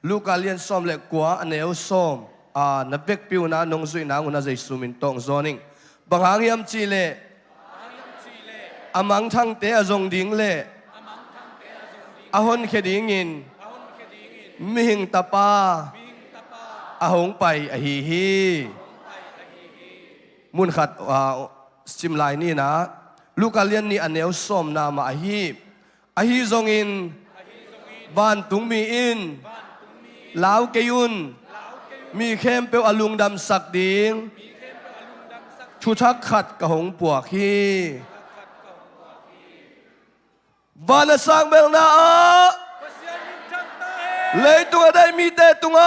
ลูกกาเลียนซ้อมเล็กกว่าอันเอวซ้อมนับเบกปิวนะนงสุยนะอุณาใจสุมินตองโซนิงบางหางยำจีเล่อามังทั้งเตะจงดิ่งเล่อาหนเขดิงินมิหิงตาปาอาหงไปอาฮีฮีมุนขัดสิมลายนี่นะลูกกาเลียนนี่อันเอวซ้อมนามาอาฮีจงอินบ้านตุงมีอินลาวเกยุนมีเข้มเปียวอลุงดำสักดิงชุชักขัดกะหงปวกฮีบานสังเบลนาเลยตัวได้มีแต่ตัว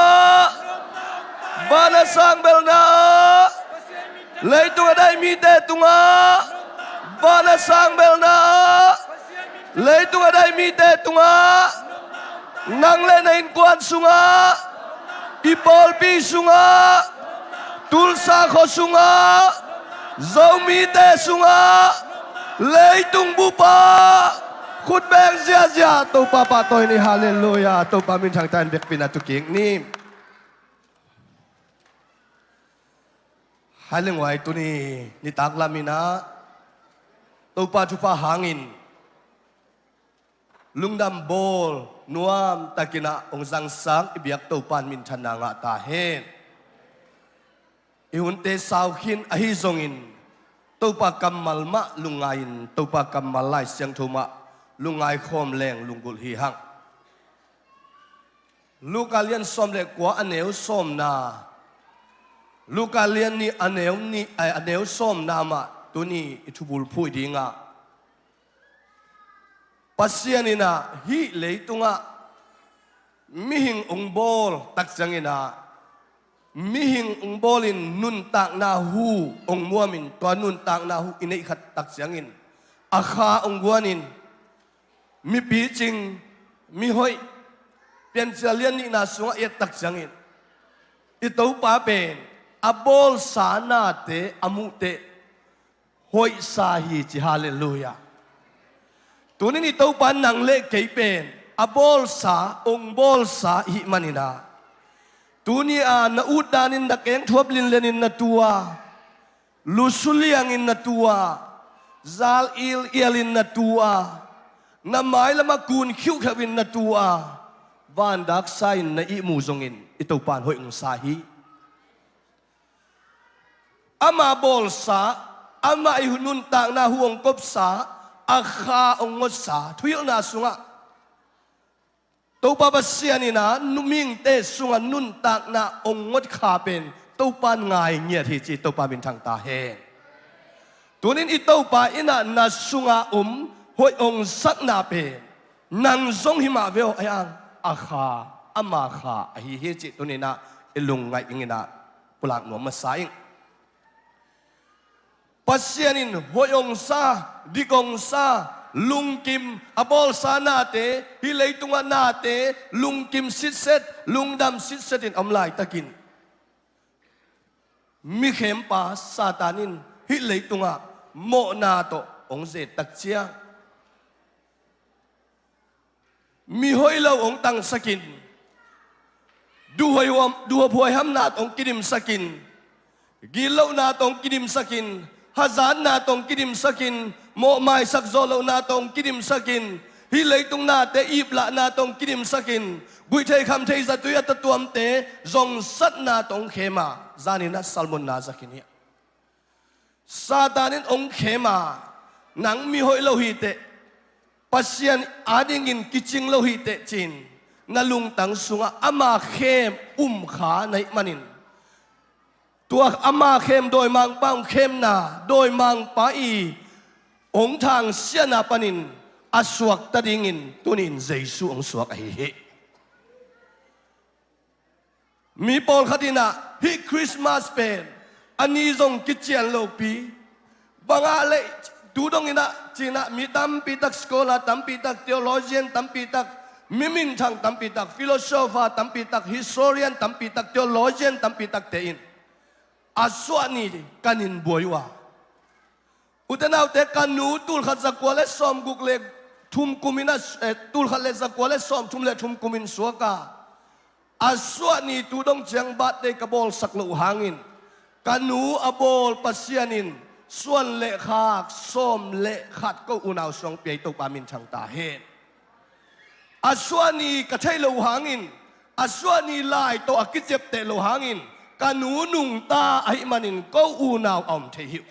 บานสังเบลนาเลยตัวได้มีแต่ตัวบานสังเบลนาเลยตัวได้มีแต่ตัวนังเล่นในกวนสุงาอีปอลปีสุงาตุลสาขสุงาเจ้ามีแต่สุงาเลยตุงบุปาขุดแบงเสียเสียตัวป้าป้าตัวนี้ฮาเลลูยาตัวป้ามินทางใต้เบียกปินาตุกิงนี่ฮาเลงไว้ตัวนี้นี่ตักลามินะตัวป้าชุป้าหางินลุงดำโบลนัวมตะกินะองสังสังอิบยักตัวปานมินชนะงะตาเฮนอิหุนเตสาวขินอหิจงอินตัวปากำมัลมะลุงไงอินตัวปากำมัลไลเสียงทุมะลุงไงคอมแรงลุงกุลฮีหังลูกกาเลียนซ้อมเล็กกว่าอันเอวซ้อมนาลูกกาเลียนนี่อันเอวนี่อันเอวซ้อมนามะตัวนี้อิทุบุลพูดดีงะปัสยานินะฮิเลยตุงะมิหิงองบอลตักจังอินะมิหิงองบอลินนุนตักนาหูองมัวมินตัวนุนตักนาหูอินเอขัดตักจังอินอาคาองกวนินมีปีจริงมีหอยเปลี่ยนเจริญนี่นาสุงเอตักจังอินอิตัวป้าเป็นอับบอลสานาเตอมุเตหอยสาฮีจิฮาเลลูยาตัวนี้ตัวปันนังเล็กเกี่ยเป็นอับบอลสาองบอลสาหิมันินาตัวนี้นาอุดานินนักเองทวบลินเลนินนาตัวลุสุเลียงินนาตัวซาลอิลเอลินนาตัวน้ำไม้ละมากูนคิวขวินนาตัววันดักไซน์ในอิมูจงอินอิตัวปันหอยองสาหิอามาบอลสาอามาอิหุนุนต่างนาห่วงกบสาอาคาองงดสาทุยนาสุงะตัวปาปัสเซียนี่นะนุมิงเตสุงะนุนตักนาองงดขาเป็นตัวปานง่ายเงียที่จีตัวปาบินทางตาเฮตัวนี้อีตัวปาอินะนาสุงะหอยองสักนาเป็นนางทรงหิมาเวลไอ้อังอาคาอามาคาไอ้เฮจิตัวนี้นะอิลุงไงอิงนะปลากหนวมมาสายปัสยานินหอยองซาดิกองซาลุงกิมอบอลซานาเตฮิเลตุงานาเตลุงกิมสิเซตลุงดำสิเซตินอำลายตะกินมิเขมปาซาตานินฮิเลตุงาโมนาโตองเซตักเชียมีหอยเลาองตังสกินดูหอยวมดูหวยห้ำนาตองกิดิมสกินกิเลานาตองกิดิมสกินฮาซานนาตองกิดิมสกินโมไมสักโซโลนาตองกิดิมสกินฮิเลยตุงนาเตอีบละนาตองกิดิมสกินบุยเทคำเทจัตุยตตัวมเตจงสัตนาตองเขมาจานินะซัลมุนนาสกินเนียซาตานินองเขมานังมีหอยโลหิตเตปัสยันอาดิงินกิจิงโลหิตเตจินนาลุงตังสุงะอามาเขมขาในมันินตัวอามาเข้มโดยมังปังเข้มนาโดยมังปาอีองทางเสียนาปนินอสวกตะดิงินตัวนินเจสุองสวกไอเฮมีปอลคดินาฮิคริสต์มาสเป็นอันนี้ทรงกิจเจียนโลปีบางอะไรดูตรงนี้นะจีน่ามีตั้มปีตักสโคลาตั้มปีตักเทโอโลเจียนตั้มปีตักมิมินทางตั้มปีตักฟิโลโซฟาตั้มปีตักฮิสโตเรียนตั้มปีตักเทโอโลเจียนตั้มปีตักเตอินอาสวานีกันินบวยวาอุตนาเตกันูตุลขัดสักวเลสอมกุกเล็กทุมกุมินัสตุลขัดเลสักวเลสอมทุมเลทุมกุมินสวกา aswani tudong jang bat de kabol saklo hangin kanu abol pasyanin suan le khak som le khat ko unaw song pi to pamin chang ta he aswani kathai lo hangin aswani lai to akijep te lo hangin kanu nung ta ai manin ko unaw om the hiu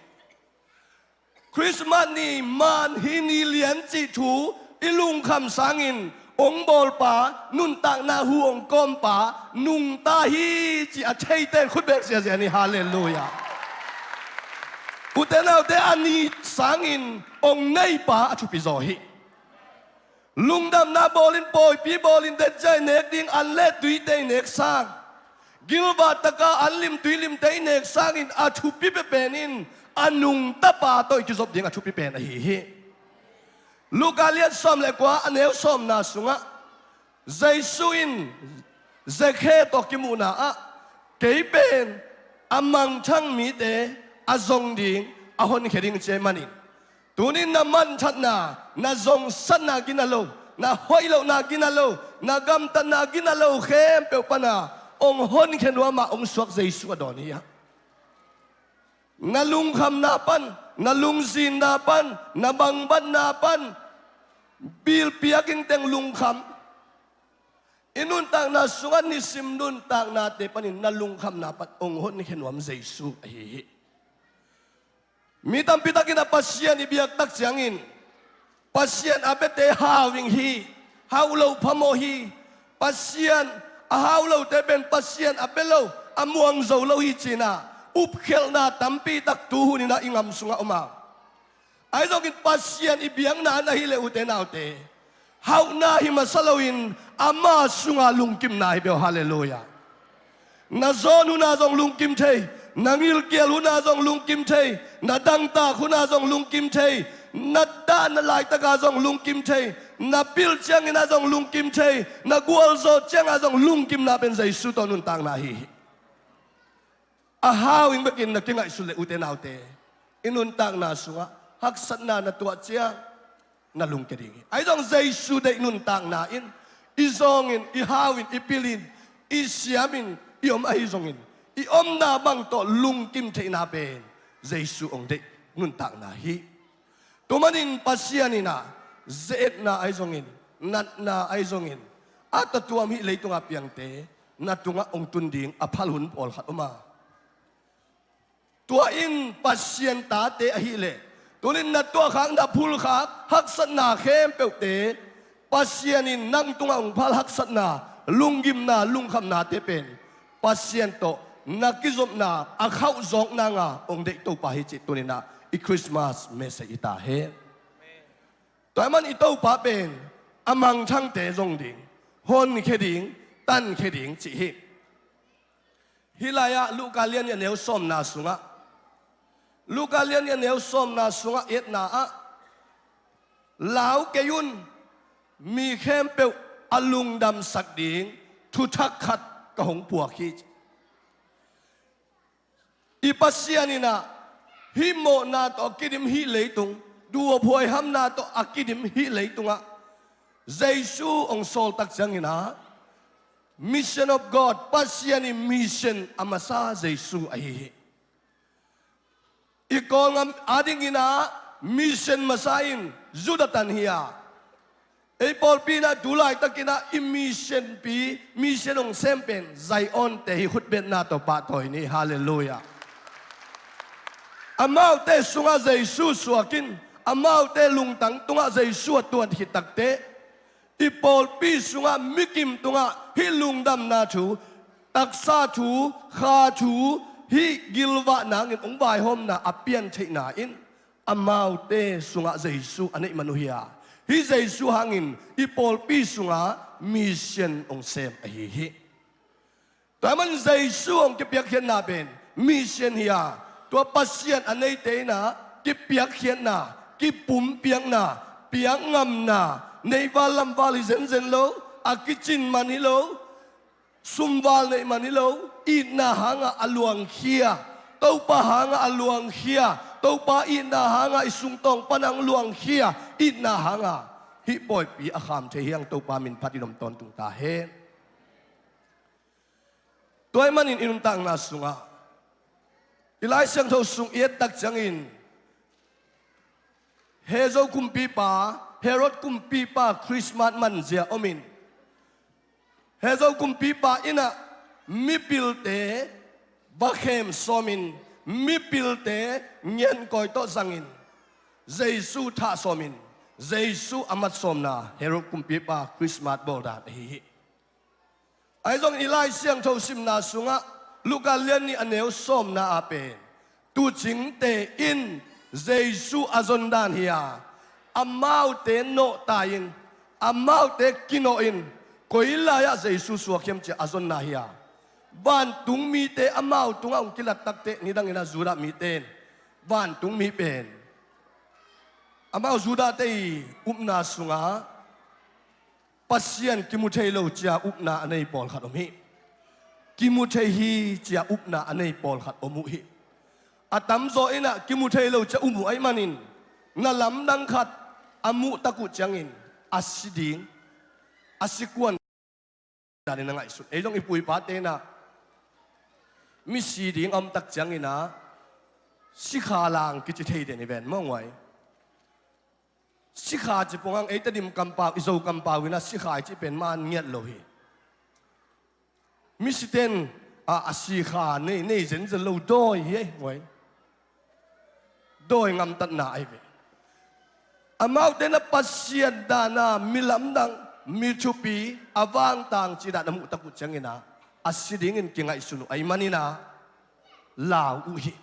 Christmas ni man hini lian chi thu ilung kham sangin ong bol pa nun tak na hu ong kom pa nung ta hi chi a thei ten khut bek sia sia ni hallelujah utenaw te ani sangin ong nei pa a thu pi zo hi lungdam na bolin poi pi bolin de jai nek ding an le tui te nek sang gilba taka an lim tui lim te nek sangin a thu pi pe penin anung tapa to ikizop ding a thu pi pen a hi Lugalian som le kwa aneu som na sunga Zaisuin Zekhe to kimuna a Keipen amang chang mi te azong ding ahon kheding che manin tunin na man chat na zong san na ginalo na hoilo na ginalo na gamtan na ginalo khem pe pana ong hon khenwa ma ong suak Jaisu adonia na lung kham na pan na lung zin na pan na bangban na pan bil piaking teng lung kham inun tang na sungan ni sim nun tang na te panin na lung kham na pan ong hon khenwam Jaisu hi mitam pitakin na pasyan ibiyak tak siangin pasyan apete hawing hi hawlo pamo hi pasyan ahawlo te ben pasyan apelo amuang zolo hi china upkhel na tampi tak tuhuni na ingam sunga uma ay zogin pasyan ibiyang na nahile utenaute haw na himasalawin ama sunga lungkim na hibew hallelujah na zonu na zong lungkim te nangil kiel huna zong lungkim te na dangta huna zong lungkim te na da na lai taka zong lungkim te na pil chang ina zong lungkim te na gual zo chang zong lungkim na ben Jaisu to nun tang na hi ahawing bakin na kinga isule utenaute inun tang na sunga haksat na tuwa chia na lungkeringi ay zong Jaisu de inun tang na in izongin ihawin ipilin isyamin iom ay zongin iom na bang to lungkim te na ben Jaisu ong de nun tang na hi tumanin pasyanina Z na ay zongin nat na ay zongin at tuam hi leitunga piang te na tunga ong tunding apalhun pol khat uma tua in pasyan ta te ahile tunin na tua khang na phul khak haksat na khem peute pasyanin nang tunga ong phal haksat na lungim na lungkham na te pen pasyan to nakizop na akhau zong na nga ong de to pa hi chi tunin na i Christmas message ita he toy man ito pa pen amang chang te zong ding hon kheding tan kheding chi hi hilaya lukalian ya neu som na sunga lukalian ya neu som na sunga et na a lau ke yun mi khem pe alungdam sak ding thu thak khat ka hong puak hi ipasianina himo na to kidim hi leitung duo phoi ham na to akidim hi leitunga Jaisu ong sol tak jangina mission of God pasiani mission amasa Jaisu ai ikol ngam ading ina mission masain zudatan hiya epol pina dulai takina mission pi mission ong sempen Zion te hi khutbet na to pa toy ni hallelujah amau te sunga Jaisu suakin amau te lungtang tunga Jaisu tuan hitakte ipol pi sunga mikim tunga hi lungdam na thu taksa thu kha thu hi gilwa nangin ong bai hom na apian thei na in amau te sunga Jaisu anei manuhia hi Jaisu hangin ipol pi sunga mission ong sem ai hi taman Jaisu ong KPIAKKHIAT na ben mission hiya to pasien anei te na KPIAKKHIAT na ki pum piang na piang ngam na nei valam vali zen zen lo akichin manilo sumwal nei manilo ina hanga aluang khia to pa hanga aluang khia to pa ina hanga isung tong panang luang khia ina hanga hi boy pi akham the hiang to pa min phatinom ton tung ta he ตัวมันอินุนตังนาสุงะอีไลเสียงเท่าสุงเอ็ดตักจังอินเฮโซกุมปีปาเฮโรดกุมปีปาคริสต์มาสมันเจียอมินเฮโซกุมปีปาอินะมิปิลเตบักเฮมซอมินมิปิลเตเงียนกอยโตสังอินเจสูท่าซอมินเจสูอามัดซอมนาเฮโรดกุมปีปาคริสต์มาสบอลดาเฮีไอ้ตรงอีไลเสียงเท่าสิมนาสุงะลูกาเลียนนี่อันเนวซอมนาอาเปนตูจิงเตอินเจสูอาจนดานเฮียอามาอุเตโนตายินอามาอุเตกิโนอินก็อิลายะเจสูสวกเข้มเจอาจนนาเฮียบ้านตุงมีเตอามาอุตุงองกิลัดตักเตนี่ดังอินาจูดามีเตนบ้านตุงมีเป็นอามาอุจูดาเตอุปนาสุงะปัสยันกิมุเทโลเจียอุปนาอันในปอลขัดอมิกิมุเทฮีเจียอุปนาอันในปอลขัดอมุฮิอาตัมโซอินะกิมุเทโลเจียอุมุไอมันินนาลำดังขัดอามุตะกุจังอินอาศิดิงอาศิกวนดานินังไอสุดไอต้องอิปุยปาเตนะมิศิดิงอมตักจังอินะสิขาลางกิจเทเดนิเวนมองไว้สิขาจิปงังไอตดิมกัมปาอิโซกัมปาวินะสิขาจิเป็นมันเงียดโลหิมิสิเตนอาสิขาในเจนจะโลดอยเฮ้ยไว้ดอยงำตัดหนาไอเวอามาเตนะปัสยันดานามิลำดังมิชุปีอาวางต่างจิดาดมุตะกุจังเงินะอาศิดิงินกิงไอสุนุไอมันินะลาวอุหิ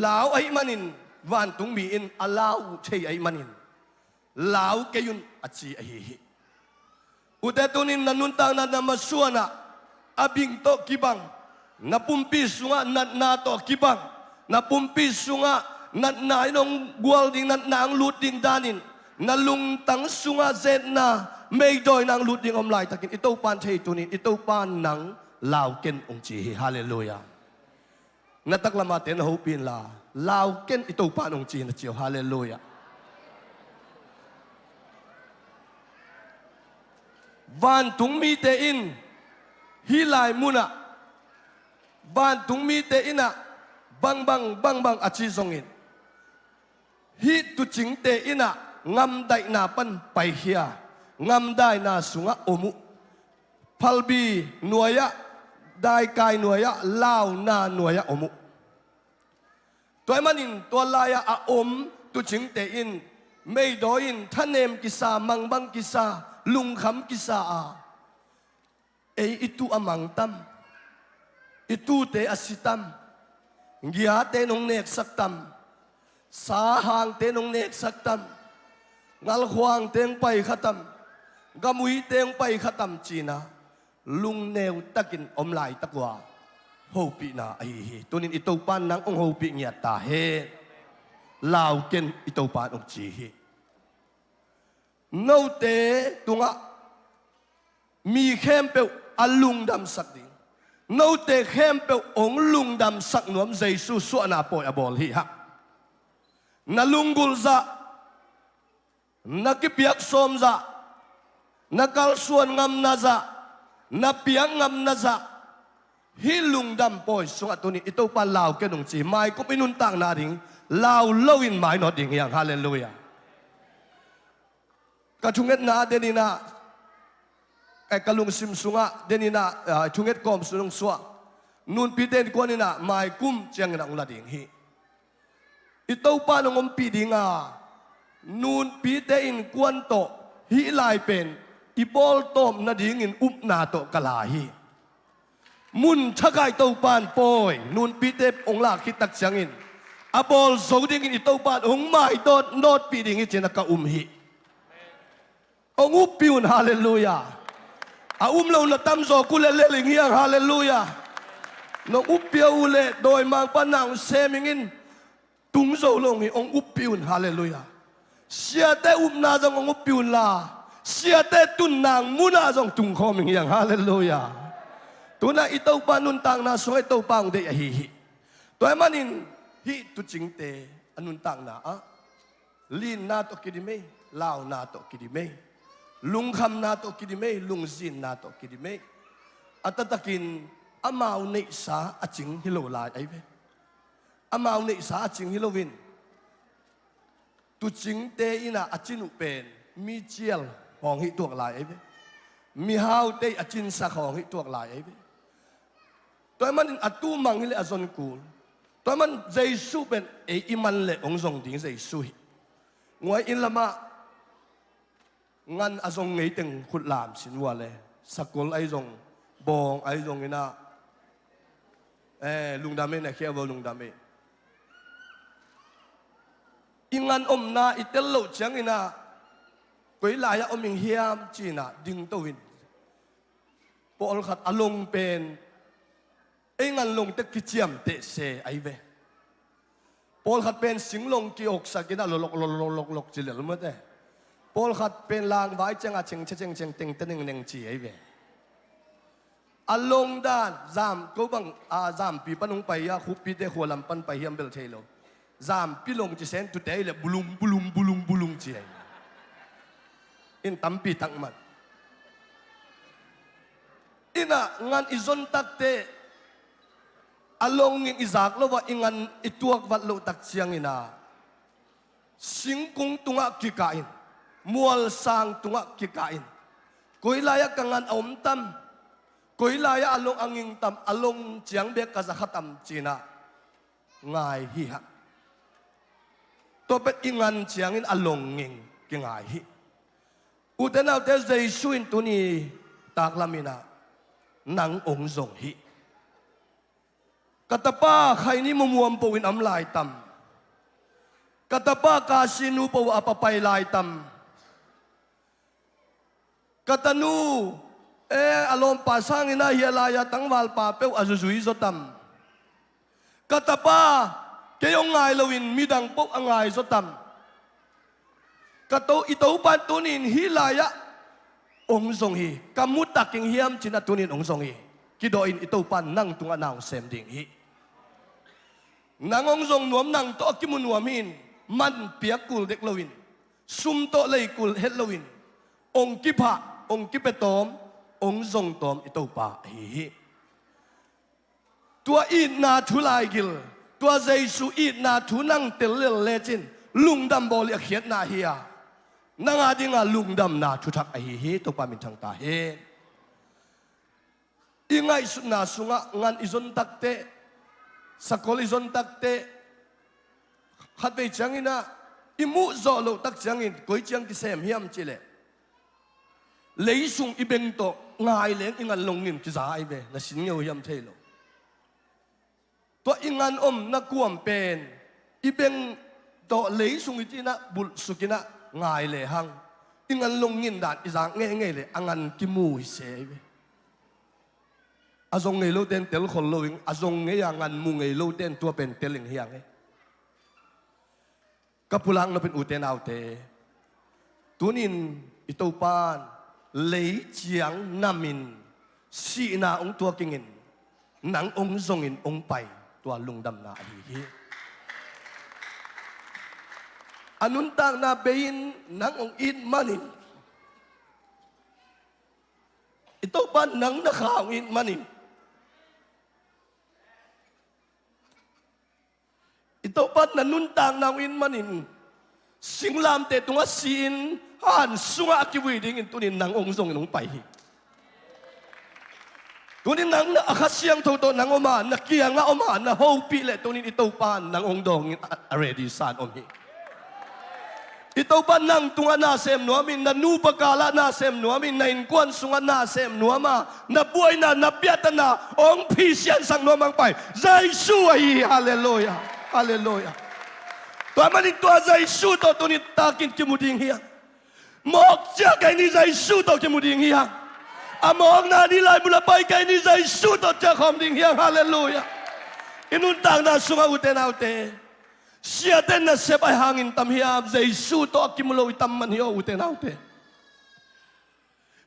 ลาวไอมันินวันตุงมีอินอาลาวเชยไอมันินลาวเกยุนอจีไอหิอุเตตุนินนันุนตังนันนามาสวนะอาบิงโตกิบังนับปุ่มปีสุงะนัดนาโตกิบังนับปุ่มปีสุงะนัดนายนงกวลดิงนัดนางลุดดิงดานินนัลุงตังสุงะเจนนาไม่โดยนางลุดดิงอมไลตะกินอิโตปานเทตุนินอิโตปานนังลาวเกนองจีฮาเลลูยานัตักละมาเตนหูปินลาลาวเกนอิโตปานองจีนะเจียวฮาเลลูยาวันตุงมีเตอินฮิลายมุนะบ้านตุงมีเตอินะบังอาชีซงอินฮิตุจิงเตอินะงำได้นาปันไปเฮียงำได้นาสุงะอมุพัลบีหน่วยะได้กายหน่วยะลาวนาหน่วยะอมุตัวมันอินตัวลายะอาอมตุจิงเตอินไม่โดอินท่านเนมกิสามังบังกิสาลุงคำกิสาitu amang tam itu te asitam gia te nong nek saktam sahang te nong nek saktam ngal huang teng pai khatam gamui teng pai khatam china lung neu takin omlai takwa hopi na ai tunin ito pan nang ong hopi nya ta he lao ken ito pan ong chi he no te tungaมีเข้มเปียวอลุงดำสักดิ่งโนเตเข้มเปียวองลุงดำสักหนวมเจสุสวนาปอยอบอลฮีฮะนาลุงกุลซะนักเปียกสมซะนักกัลส่วนงำนาซะนักเปียกงำนาซะฮิลุงดำปอยสวตัวนี้อิโตปันลาวแกนงจีไม่ก็ไม่นุนต่างนาดิ่งลาวเล่าอินหมายนอดิ่งอย่างฮาเลลูยากระชุงเงินนาเดนินาไอ้กะลุงซิมสุงะเดนินะชุงเอ็ดกอมสุงสวะนูนปีเดนกวนนี่นะไม่กุ้มเจียงนังละดิ่งฮีอิโตปานงมปีดิ่งนูนปีเดนกวนโตฮีลายเป็นอีบอลโตมนาดิ่งอินอุปนาโตกะลาฮีมุนชักไอโตปานปอยนูนปีเดองลาคิดตักเจียงอินอะบอลโซดิ่งอินอิโตปานองไม่โดดโนดปีดิ่งอิเจนักกะฮีองอุปปิวนฮาเลลูยาเราหน้าตั้มโซกุเลเลลิงเฮียงฮาเลลูยาน้องอุปเปียวเลโดยมังปนังเซมิงินตุงโซลงองอุปปิวนฮาเลลูยาเสียแต่อุปนาจงองอุปปิวนลาเสียแต่ตุนนางมุนาจงตุงคอมิงเฮียงฮาเลลูยาตัวนั้นอิโตปานุนตังนาสวยอิโตปังเดียฮีตัวมันอินฮีตุจิงเตอนุนตังนาลีนนาโตกิดิเมลาวนาโตกิดิเมลุงคำนาโตกิดิเมลุงซินนาโตกิดิเมอัตตะกิน อามาในสาอจิงฮิโลลายไอ้เว้อามาในสาอจิงฮิโลวินตุจิงเตอินะอจินุเป็นมีเจียลของฮิตัวลายไอ้เว้มีฮาวเตอจินสักของฮิตัวลายไอ้เว้ตัวมันอัตุมังฮิเลอซอนกูลตัวมันใจสู้เป็นไอ้อิมันเล่องทรงดิ้งใจสู้งวยอินละมางั้นอาทรงไงตึงขุดลามสินวัวเลยสกุลไอ้ทรงบองไอ้ทรงนี่นะลุงดำเองนะเขียวว่าลุงดำเองอิงันอมนาอิเตลโลจังอินะกุยลายอมิงเฮียมจีน่ะดิ่งตัววินปอลขัดอารมณ์เป็นไอ้งันลงตะกิจยมเตะเสไอเวปอลขัดเป็นสิงลงกิอกสักินะลกจิเลลมั้งเต้ปอลขัดเป็นลางไว้จังอาเชงติงเน่งจีไอเวอารมณ์ด้านจามก็บังจามปีปนุงไปยาคุปปีเตหัวลำปันไปเฮียมเบลเทโลจามปีลงจีเซนตุเตยเลยบุลุงจีไออินตั้มปีตั้งมันอินะงานอิจนตักเตอารมณ์อิจากแล้วว่าอิงันอิตัววัดโลตักเชียงอินะสิงกุงตุงะกิกาอินมัวลสังตุงะกิกาอินกุยลายกังงานอมตั้มกุยลายอารมณ์อังอิงตั้มอารมณ์เจียงเบกกะจะขัดตั้มจีน่ะง่ายฮิฮะตัวเป็นอิงันเจียงอินอารมณ์งิงกิง่ายฮิอุตนาเตใจช่วยตัวนี้ตากลามินานังองค์ทรงฮิกตป้าใครนี่มัวมปวินอำลายตำกตป้ากาสินูปวะปะไปลายตำกตนูอารมณ์ป่าสร้างอินาเฮียลายตั้งวาลป่าเป้วอาจุจุยสตัมกตป้าเกยองไงลวินมีดังปกองไงสตัมกะโตอิโตปันตุนินฮิลายะองทรงฮีกามุตักกิงเฮียมจินตุนินองทรงฮีกิโดอินอิโตปันนั่งตุงอนาวเซมดิงฮีนางองทรงนวมนั่งโตกิมุนวมินมันเปียกุลเด็กลวินซุมโตเลยกุลเฮดลวินองกิพะองกิเปตอมองทรงตอมอิโตปาฮีตัวอีนาทุลายกิลตัวเจสุอีนาทุนั่งเตลเลจินลุงดำบอลเขียนนาเฮียนางอาดิงาลุงดำนาชุทักไอเฮตัวปามินทางตาเฮอีไงสุนาสุงะงานอิจนตักเตสกอลอิจนตักเตขัดไปจังอินะอิมุโซโลตักจังอินกุยจังกิเซมเฮียมจิเลเลยสุงอิเบงโตง่ายเลี้ยงอิงันลงเงินกิจาไอเบนะสิงเงียวเฮียมเทโลตัวอิงันนักกวมเป็นอิเบงโตเลยสุงอิจินะบุลสุกินะง่ายเลยหังอิงันลงเงินด่านอิจางเง่เลยอังันกิมูฮิเซเบอาจงเงยโลเดนเตลคนโลวิงอาจงเงยงานมุงเงยโลเดนตัวเป็นเตลิงเฮียงกับpulangเราเป็นอุเทนเอาเตตัวนินอิโตปานเลยเจียงนามินสีนาองตัวกิงินหนังองทรงอินองไปตัวลุงดำนาอดีอนุนต่างนาเบยินหนังองอินมานินอิโตปานหนังนักข่าวอินมานินอิโตปัดนันนุนต่างนางอินมันินสิงลามเตตุงสินหันสุงอาคิวิดิงอินตุนินนางองทรงอินองไปตุนินนางนะอาคาเซียงโตโตนางอมานักเกียงละอมานะโฮปีเลตุนินอิโตปันนางองดองอินอารีดิสานอมฮีอิโตปันนางตุงนาเซมนัวมินนันูปกาละนาเซมนัวมินในอินกวนสุงนาเซมนัวมานับบุยนานับเปียตนาองพิเชียนสังนัวมังไปใจสู้ไอฮาเลลูยาฮาเลลูยาตัวมันนี่ตัวใจสู้ตัวนี้ตากินกิมุดิงเฮียมอกจากไอ้นี่ใจสู้ตัวกิมุดิงเฮียอามองนาดีลายบุรไปไอ้นี่ใจสู้ตัวจากคอมดิงเฮียฮาเลลูยาอินุนต่างนาสุงาอุเทนเอาเตเสียเตนนาเซบไอหางินตำเฮียใจสู้ตัวกิมุโลวิตัมมันเฮียอุเทนเอาเต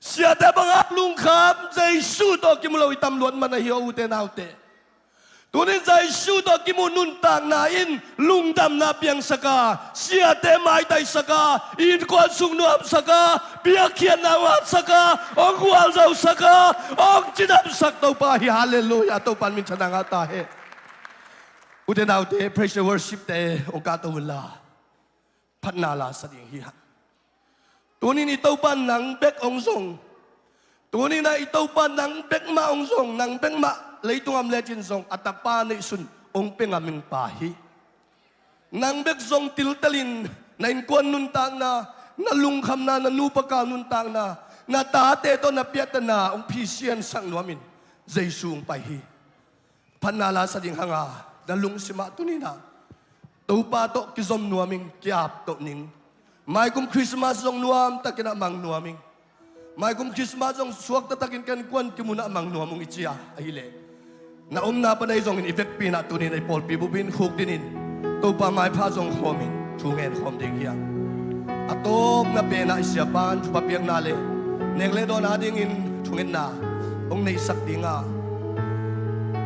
เสียแต่บังอาลุงคำใจสู้ตัวกิมุโลวิตัมล้วนมันเฮียอุเทนเอาเต ตัวนี้ใจสู้ต่อกิมุนุนต่างนาอินลุงดำนาเปียงสกาเสียเตไม้ไตสกาอินกวนสุงนวมสกาเปียกเขียนนาวัดสกาองกวาลเจ้าสกาองจิดับสักตัวปาฮิฮาเลลูยาตัวปันมินชนะงาตาเฮอุเทนาวเต praise and worship เตองกาตัวลาพัฒนาลาสติงฮิฮะตัวนี้นี่ตัวปันนังเบกองทรงตัวนี้นะอีตัวปันนังเบกมาองทรงนังเบกมาเลยตัวอำเลจินทรงอัตปาในสุนองเป็นอามิงปาฮีนางเบกทรงติลตลินในกวนนุนตางนาลุงคำนานูปกานุนตางนาตาเตโตนาเปียตนาองพิเชียนสังนวมินใจสูงไปฮีพันนาลาสดิงหังนาลุงสิมาตุนีนาตัวปาโตกิซอมนวมิงกิอาบโตนิงไม่กุมคริสต์มาสทรงนวมตะกินามังนวมิงไม่กุมคริสต์มาสทรงสวกตะกินกันกวนกิมุนามังนวมุงอิจิยาไอเลna na pa na izong in effect pina tunin ay Paul pibubin hug dinin to pa mai pha zong homin thungen hom ding hiya atom na pena isyapan papiang nale nengle do na ding in thungen na ong nei sak dinga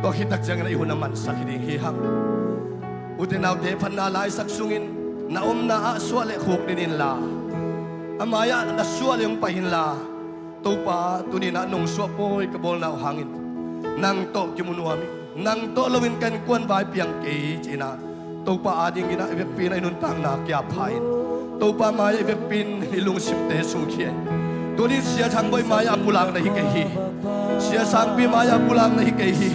to hitak jang na ihun naman sak ding hihang utenaw de phan na lai sak sungin na na aswale hug dinin la amaya na swale yung pahin la to pa tunin na nong suapoy kabol na hangin nang to kimunuami nang to lawin kan kwan bai piang ke china to pa ading ina evek pin ai nun tang na kya phain to pa mai evek pin hilung sip te su khie to ni sia thang boi mai apulang na hi ke hi sia sang pi mai apulang na hi ke hi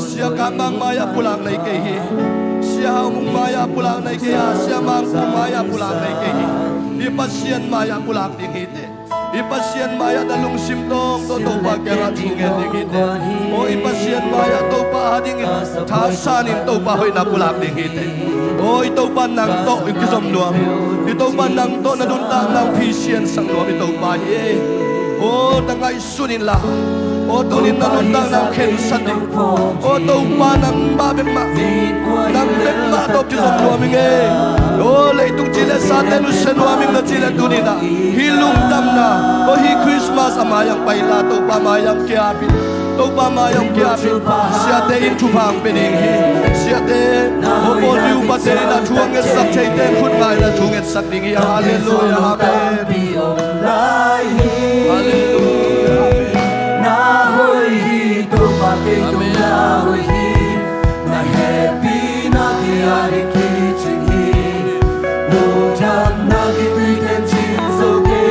sia Kapmang mai apulang na hi ke hi sia Mung mai apulang na hi ke ya sia Mang mai apulang na hi ke hi di pasien mai apulang ding hi te ipasien maya dalung simtong to pa kaya tungen dingite o ipasien maya to pa ading thasanin to pa hoy na pulak dingite o ito pa nang to ikizom nuam ito pa nang to nadunta ng pisien sang nuam ito pa ye o tangay sunin la o tunin na nundang ng kensan o to pa nang babin ma nang bekma to ikizom nuaming o leitong chile sa tenusen nuaming na chile tunina hilungdam na o hi Christmas amayang paila to pamayang kiapin to pamayang kiapin siya te intupang pininghi siya te o boliu pa te na tuanget sak chay te khut ngai na tuanget sak dingi hallelujah amen hallelujah na hoy hi to pa te to na hoy hi na happy na diari ki ching hi no chan na ki pi tem chin so ke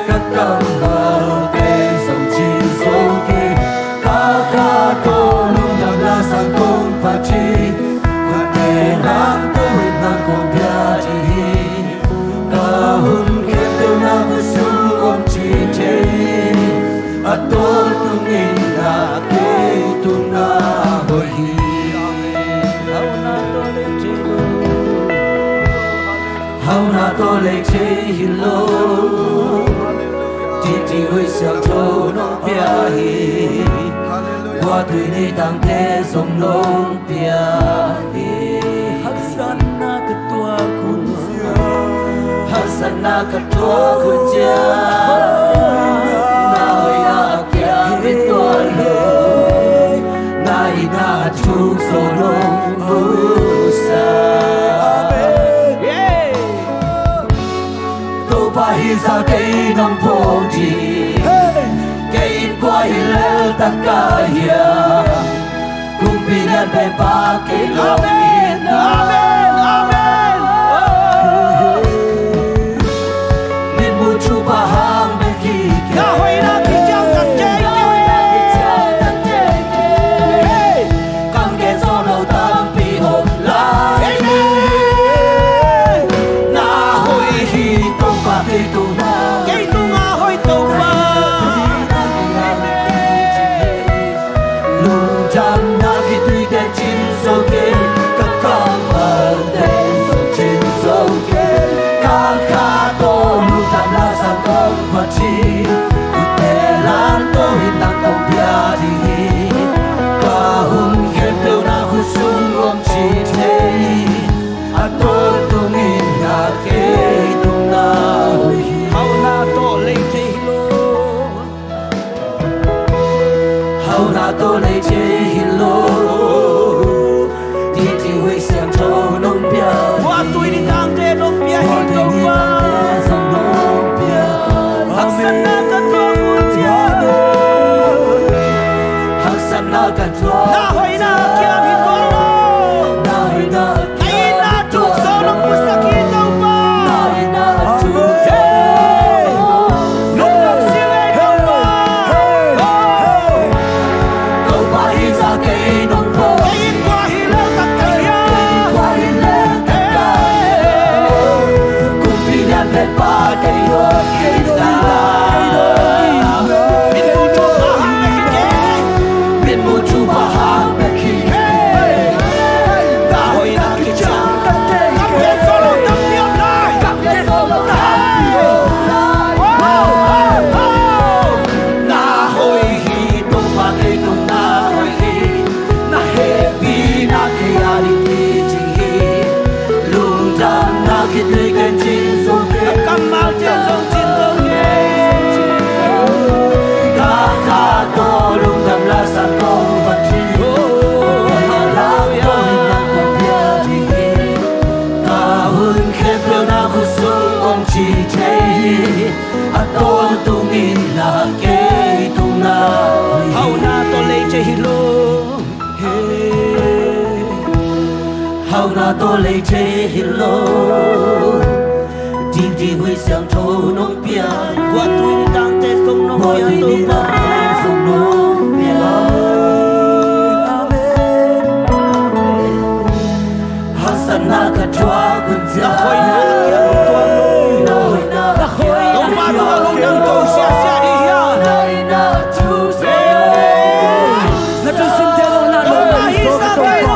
kakam atol tungin na ke tuna hohi hauna to le che hilo ti ti hui xiao chou no pia hi qua tui ni tang te song nong pia hi hasan na ketua kun hasan na ketua kun ja na chu so lo musa to pa hi sa ke nam po ji ke kwa hi le ta ka ya kum pi na pe pa ke lo amen amen amen min mu chu pa hang be ki ya hoi na ki chang tan che to le che hilo กันทอนาหอยนาเกียมิตัวโลนาหอยนาไอ้นาทุกโซลงกุศลกินเอาไปนาหอยนาทุกเฮ้ลงน้ำสิเวดเอาไปเอาไปสักเกยนงโบไอ้กว่าฮิเลตักเกียกว่าฮิเลตักเกียกุมพิญญาเป็นปาเกยโยกินา tôi lấy chế hello tin đi huy sang thô nông bia qua tôi đi tăng tết sông nông bia tôi ta sông nông bia Hasan na katwa kun sia khoi na kia tôi na khoi đông ba tôi Lungdam tôi sia sia đi ya na tu se na tu sin te lo na lo na hi sa bai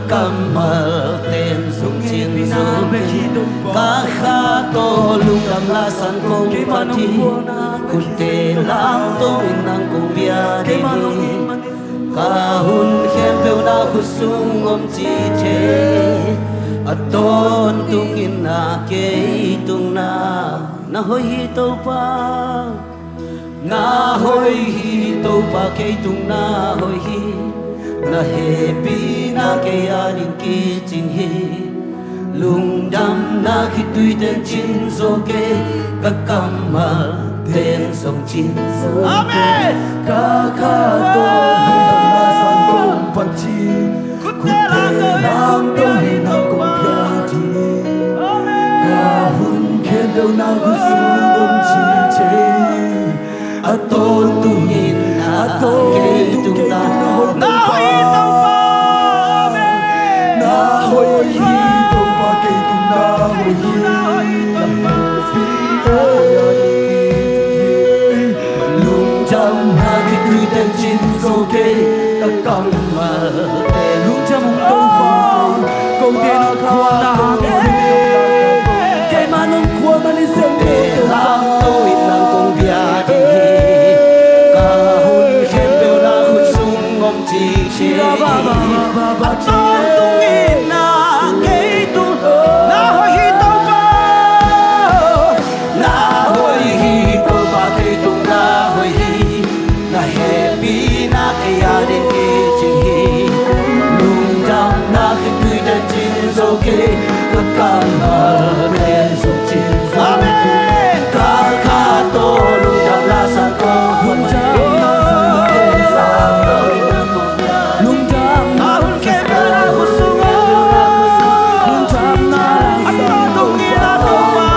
Kapmang tên sông chiến sông ca khá đam la san công phan chi kun te lang to in nang kong bia di ka hun khen bêu na khu sung om chi che aton tung in na ke tung na hoi hi to pa na hoi hi to pa ke tung na hoi hi na happy na ke anin ki ching hi Lungdam na khi tùy tên chín dô kê các cam mà tên sông chín dô kê ca ca tô Lungdam na san công phật chi khúc tê làm tôi nang công pia chi ca hun khen đâu na gu su ôm chi chế a tô tu nhìn na kê tung na na hoi tông pa na hoi Lungdam na khi tùy tên chín dô kê các cam mà tên Lungdam mong tông pa câu tiên khoa na cái mà nông khoa mà đi xem để làm tôi nang công bia đi cả hun khen bêu na khut sung om chi chi ba ton tung in na cái tu na hoi hi tông pa na hoi hi to pa cái tung na hoi hi na happy na cái adin ki chi hi Lungdam na khi tùy tên chín dô kê các cam mà tên sông chín dô kê ca ca tô Lungdam la san công hun cha Lungdam na hun khen bêu na khu sung Lungdam na san công pha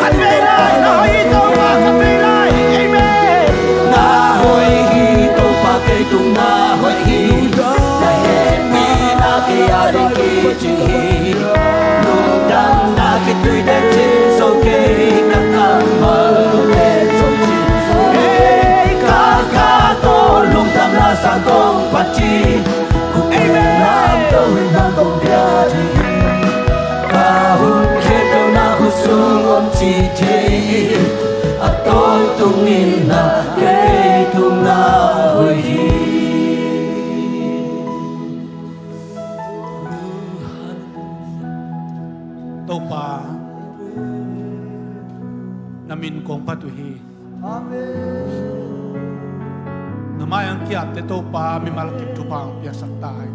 khát về lại na hoi hi to pa khát về lại amen na hoi hi to pa ke tung na hoi hi na happy na ke adin ki chi hi Lungdam na khi tùy tên chín dô kê các cam mà tên sông chín dô kê ca ca tô Lungdam la san công phật chi khúc làm tôi nang công pia chi ca hun khen bêu na khu sung om chi che a tôi tung in na ke tung na hoi hi Tâu pa namin kong patuhi namay ang kiat te tâu pa mi malakip chupang piyak saktay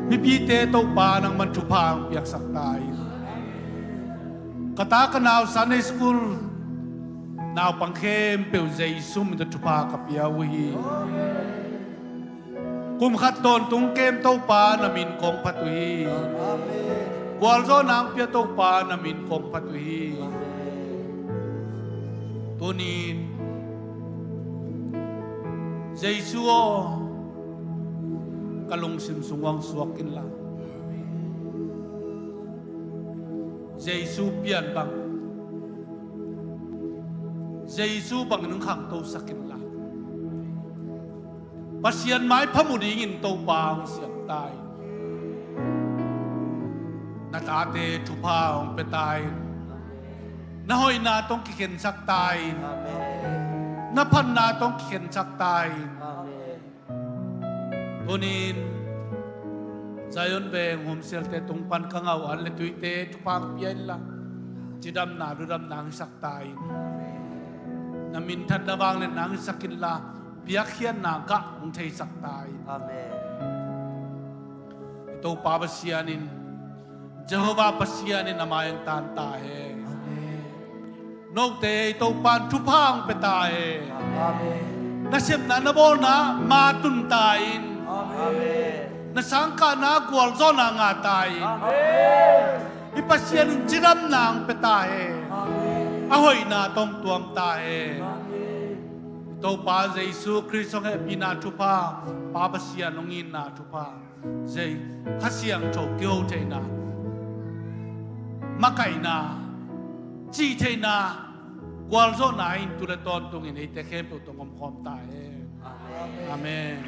mi pite tâu pa nang man chupang piyak saktay kata kanaw Sunday school naw pangkem peu Jesus mi chupa kapia wi kum khat ton tung kem tâu pa namin kong patuhi Kual zo nang pia tâu pa namin kong patuhi tunin Jesus kalung sim sungwang suakin la Jesus pian bang Jesus bang nung khang tâu sakin la pasian mai phamudingin tâu pa ang siam tai natate chupa ang petay nahoy na tong kiken saktay napan na tong kiken saktay tunin zayon beng humsel te tung pan kangaw an le tuite chupang pian la chidam na dudam nang saktay namin tan dawang le nang sakin la PIAKKHIAT na ka ang thei saktay amen ito papasianin Jehovah pasianin namayang tanta he Nokte ito pan chupang petahe nasip na nabol na matuntain nasangka na gwalzo na ngatain ipasyanin jiram na ang petahe ahoy na tong tuam tahe ito pa Jesus Kristo nga pina chupa papasyan nungin na chupa zay kasiyang chokyo tay na makay na chi tay na gwalzo na in tulaton tungin ite kempo tungom kom tahe amen